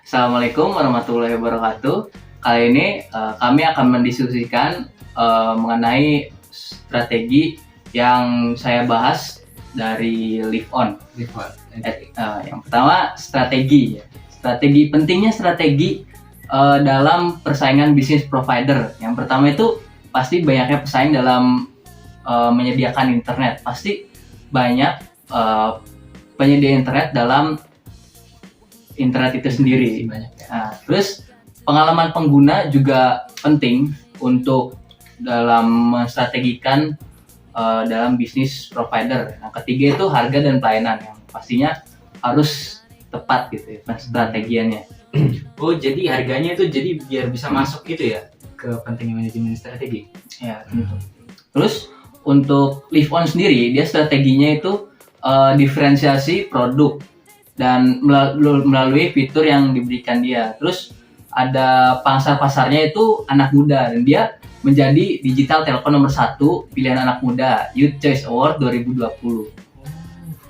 Assalamualaikum warahmatullahi wabarakatuh. Kali ini kami akan mendiskusikan mengenai strategi yang saya bahas dari Live On. Yang pertama strategi. Pentingnya strategi dalam persaingan bisnis provider. Yang pertama itu pasti banyaknya pesaing dalam menyediakan internet. Pasti banyak penyedia internet dalam internet itu sendiri. Nah, terus pengalaman pengguna juga penting untuk dalam menstrategikan dalam bisnis provider. Yang ketiga itu harga dan pelayanan yang pastinya harus tepat gitu ya strategiannya. Oh, jadi harganya itu jadi biar bisa masuk gitu ya ke pentingnya manajemen strategi. Ya, tentu. Terus untuk Live On sendiri dia strateginya itu diferensiasi produk dan melalui fitur yang diberikan dia. Terus ada pasarnya itu anak muda dan dia menjadi digital telkom nomor 1 pilihan anak muda Youth Choice Award 2020.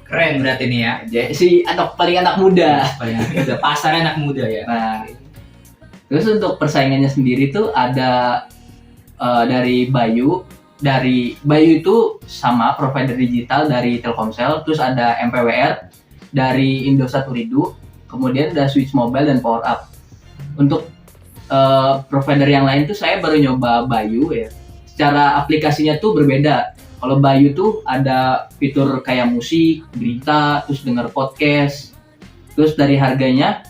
Keren berarti nih ya. Si paling anak muda. Paling anak muda, pasarnya anak muda ya. Nah, terus untuk persaingannya sendiri tuh ada dari Bayu. Dari Bayu itu sama provider digital dari Telkomsel, terus ada MPWR dari Indosat Uridu, kemudian ada Switch Mobile dan Power Up. Untuk provider yang lain tuh saya baru nyoba Bayu ya. Secara aplikasinya tuh berbeda. Kalau Bayu tuh ada fitur kayak musik, berita, terus denger podcast. Terus dari harganya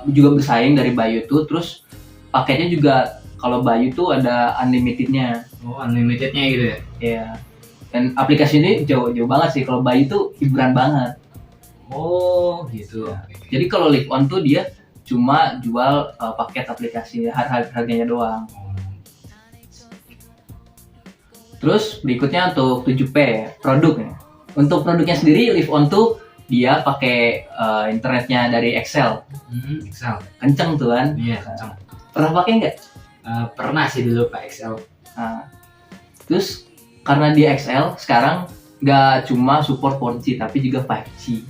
juga bersaing dari Bayu tuh. Terus paketnya juga kalau Bayu tuh ada unlimitednya. Oh, unlimitednya gitu ya? Iya. Dan aplikasi ini jauh banget sih. Kalau Bayu tuh hiburan banget. Oh, gitu. Jadi kalau Live On tuh dia cuma jual paket aplikasi, harganya doang. Terus berikutnya untuk 7P produknya. Untuk produknya sendiri Live On tuh dia pakai internetnya dari Excel. Excel. Kenceng tuh kan? Iya, kenceng. Pernah pakai nggak? Pernah sih dulu Pak Excel. Nah, terus karena di Excel sekarang nggak cuma support 4G tapi juga 5G.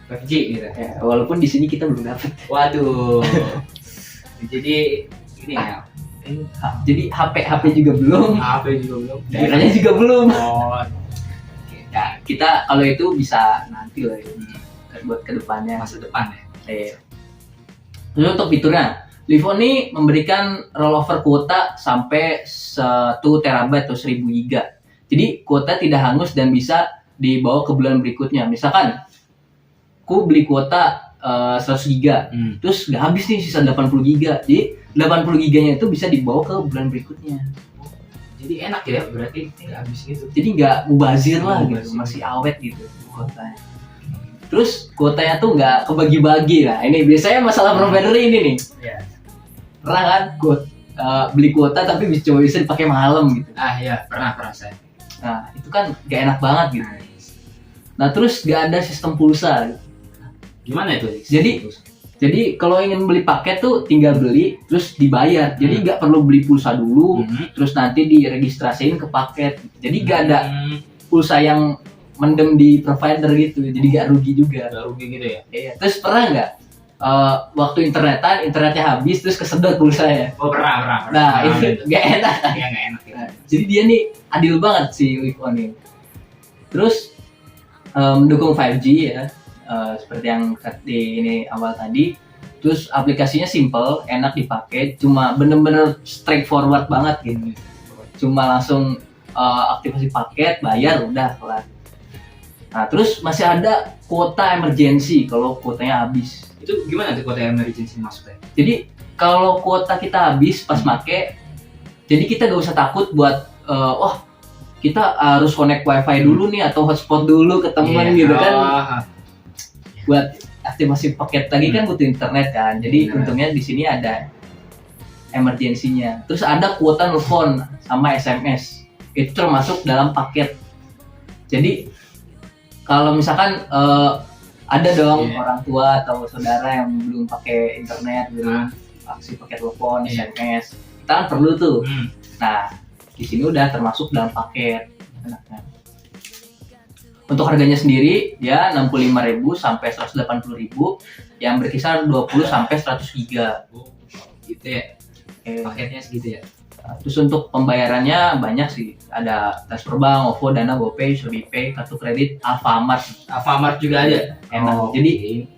5G gitu. Ya, walaupun di sini kita belum dapat. Waduh. Jadi ini ya. Jadi HP juga belum. HP juga belum. Daerahnya juga belum. Oh. Ya, kita kalau itu bisa nanti lah ya, buat kedepannya. Masa depan ya. Terus untuk fiturnya, Live On ini memberikan rollover kuota sampai 1 terabyte atau 1000 giga. Jadi kuota tidak hangus dan bisa dibawa ke bulan berikutnya. Misalkan, aku beli kuota 100 giga, terus gak habis nih sisa 80 giga. Jadi 80 giganya itu bisa dibawa ke bulan berikutnya. Jadi enak ya berarti nggak habis gitu. Jadi nggak mubazir lah gitu, masih awet gitu kuotanya. Terus kuotanya tuh nggak kebagi-bagi lah. Ini biasanya masalah provider ini nih. Iya. Pernah kan beli kuota tapi cuma bisa dipakai malam gitu. Iya, pernah saya. Nah itu kan gak enak banget gitu. Nah terus gak ada sistem pulsa gitu. Gimana itu? Jadi kalau ingin beli paket tuh tinggal beli terus dibayar. Jadi gak perlu beli pulsa dulu, terus nanti diregistrasiin ke paket. Jadi gak ada pulsa yang mendem di provider gitu. Jadi gak rugi juga. Gak rugi gitu ya? Iya. Terus pernah nggak waktu internetnya habis terus kesedot pulsanya? Oh pernah. Nah itu gak enak. Iya gak enak. Nah, jadi dia nih adil banget sih Live On ini. Terus mendukung 5G ya. Seperti yang di ini awal tadi. Terus aplikasinya simple, enak dipakai, cuma bener-bener straightforward banget gitu. Cuma langsung aktivasi paket, bayar, udah kelar. Nah terus masih ada kuota emergency kalau kuotanya habis. Itu gimana tuh kuota emergency maksudnya? Jadi kalau kuota kita habis pas make, jadi kita gak usah takut buat kita harus connect wifi dulu nih atau hotspot dulu ke temen gitu kan. Buat aktivasi paket lagi kan butuh internet kan. Jadi untungnya di sini ada emergensinya. Terus ada kuota nelfon sama SMS. Itu termasuk dalam paket. Jadi kalau misalkan ada dong orang tua atau saudara yang belum pakai internet, belum aksi pakai telepon, SMS, kita kan perlu tuh. Nah, di sini udah termasuk dalam paket. Untuk harganya sendiri dia 65.000 sampai 180.000 yang berkisar 20 sampai 100 giga. Oh, gitu ya. Paketnya segitu ya. Terus untuk pembayarannya banyak sih, ada transfer bank, OVO, Dana, GoPay, ShopeePay, kartu kredit, Alfamart. Alfamart juga ada. Enak. Jadi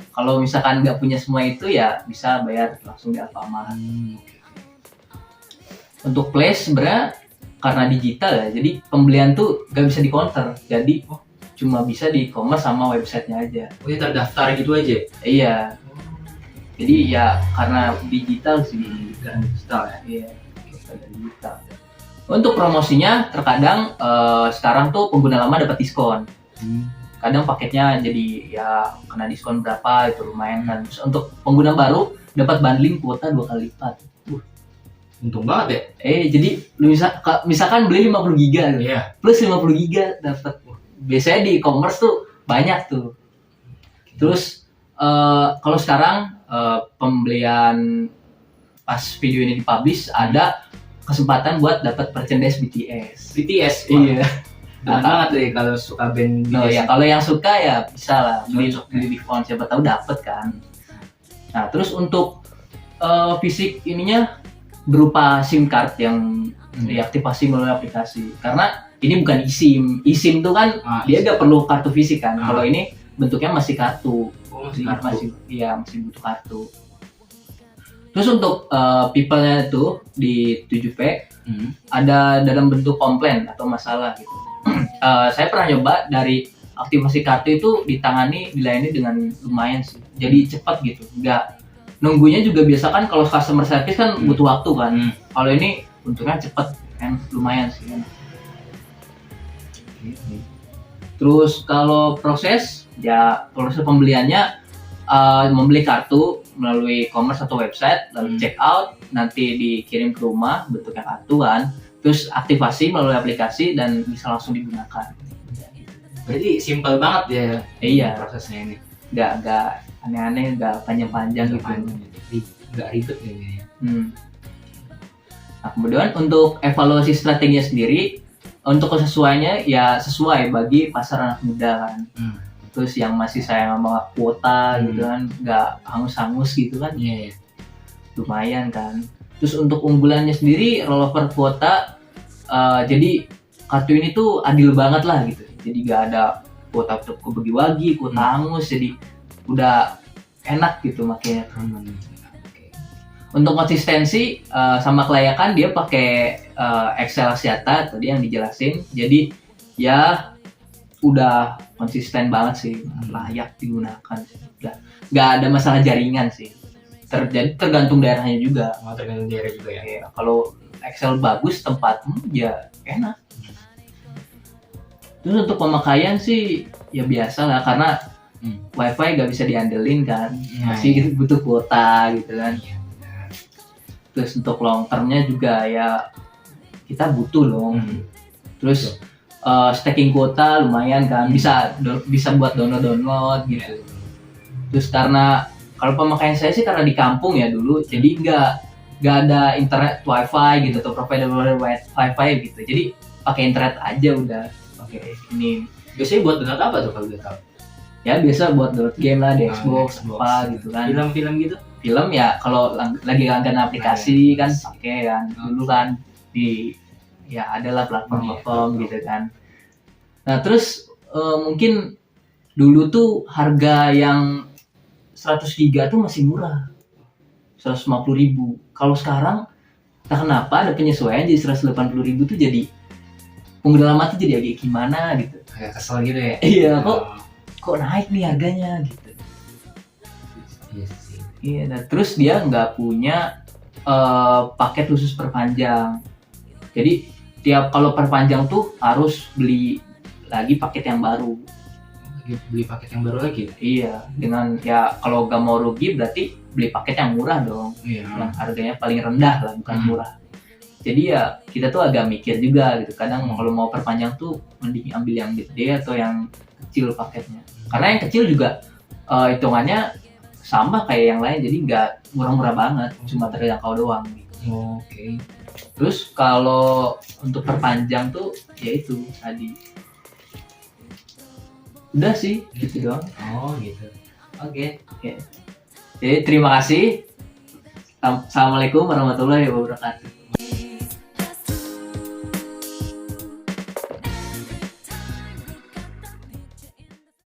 kalau misalkan nggak punya semua itu ya bisa bayar langsung di Alfamart. Untuk Place sebenarnya karena digital ya, jadi pembelian tuh nggak bisa di counter, jadi cuma bisa di e-commerce sama websitenya aja. Oh ya, terdaftar gitu aja? Iya. Jadi ya karena digital sih, karena digital ya. Iya. Digital. Untuk promosinya terkadang sekarang tuh pengguna lama dapat diskon. Kadang paketnya jadi ya kena diskon berapa itu lumayan kan. Terus untuk pengguna baru dapat bundling kuota 2 kali lipat. Untung banget ya. Jadi lu misalkan beli 50 giga gitu. Iya. Plus 50 giga dapat. Biasanya di e-commerce tuh banyak tuh. Terus kalau sekarang pembelian pas video ini dipublish ada kesempatan buat dapat merchandise BTS. BTS. Iya. Nah, banget deh kalau suka band BTS. Ya kalau yang suka ya bisa lah beli di phone, siapa tahu dapat kan. Nah, terus untuk fisik ininya berupa SIM card yang diaktifasi melalui aplikasi. Karena ini bukan eSIM. eSIM tuh kan dia nggak perlu kartu fisik kan. Kalau ini bentuknya masih kartu. Masih butuh kartu. Terus untuk people-nya itu di 7P ada dalam bentuk komplain atau masalah gitu. Saya pernah nyoba dari aktivasi kartu itu dilayani dengan lumayan sih. Jadi cepat gitu. Nggak nunggunya juga biasa kan kalau customer service kan butuh waktu kan. Kalau ini untungnya cepat kan lumayan sih. Terus kalau proses pembeliannya membeli kartu melalui e-commerce atau website, lalu check out, nanti dikirim ke rumah bentuknya kartu kan, terus aktivasi melalui aplikasi dan bisa langsung digunakan. Berarti simpel banget ya. Iya. Prosesnya ini. Nggak aneh-aneh, nggak panjang-panjang gitu. Nggak ribet ya. Nah, kemudian untuk evaluasi strateginya sendiri, untuk kesesuaiannya ya sesuai bagi pasar anak muda kan. Terus yang masih sayang sama kuota gitu kan, nggak hangus-hangus gitu kan, lumayan kan. Terus untuk unggulannya sendiri rollover kuota, jadi kartu ini tuh adil banget lah gitu. Jadi nggak ada kuota kebagi-bagi, kuota hangus, jadi udah enak gitu makanya. Untuk konsistensi sama kelayakan dia pakai Excel Axiata tadi yang dijelasin, jadi ya udah konsisten banget sih, layak digunakan. Nggak ada masalah jaringan sih. Tergantung daerahnya juga. Tergantung daerah juga ya. Kalau Excel bagus tempatmu ya enak. Terus untuk pemakaian sih ya biasa lah karena WiFi nggak bisa diandelin kan, masih butuh kuota gitu kan. Terus untuk long termnya juga ya kita butuh loh. Terus stacking kuota lumayan kan, bisa buat download gitu. Terus karena kalau pemakaian saya sih karena di kampung ya dulu, jadi nggak ada internet wifi gitu atau provider wifi gitu, jadi pakai internet aja udah. Pakai ini biasanya buat download apa tuh kalau udah tahu? Ya biasa buat download game lah di Xbox apa gitu kan. Film-film gitu? Film ya kalau lagi langganan aplikasi kan pakai kan. Dulu kan ya adalah platform gitu kan. Nah terus mungkin dulu tuh harga yang 100 giga tuh masih murah, 150.000. Kalau sekarang entah kenapa ada penyesuaian jadi 180.000 tuh, jadi pengguna lama tuh jadi agak gimana gitu. Kayak kesel gitu ya. Iya kok naik nih harganya gitu. Iya. Nah terus dia nggak punya paket khusus perpanjang. Jadi kalau perpanjang tuh harus beli lagi paket yang baru. Beli paket yang baru lagi? Iya, dengan ya kalau gak mau rugi berarti beli paket yang murah dong. Yang harganya paling rendah lah, bukan murah. Jadi ya kita tuh agak mikir juga gitu. Kadang kalau mau perpanjang tuh mending ambil yang gede atau yang kecil paketnya. Karena yang kecil juga hitungannya sama kayak yang lain, jadi nggak murah-murah banget, cuma terjangkau doang gitu. Oke. Terus kalau untuk perpanjang tuh ya itu tadi. Udah sih gitu doang. Oh gitu. Oke. Jadi terima kasih. Assalamualaikum warahmatullahi wabarakatuh.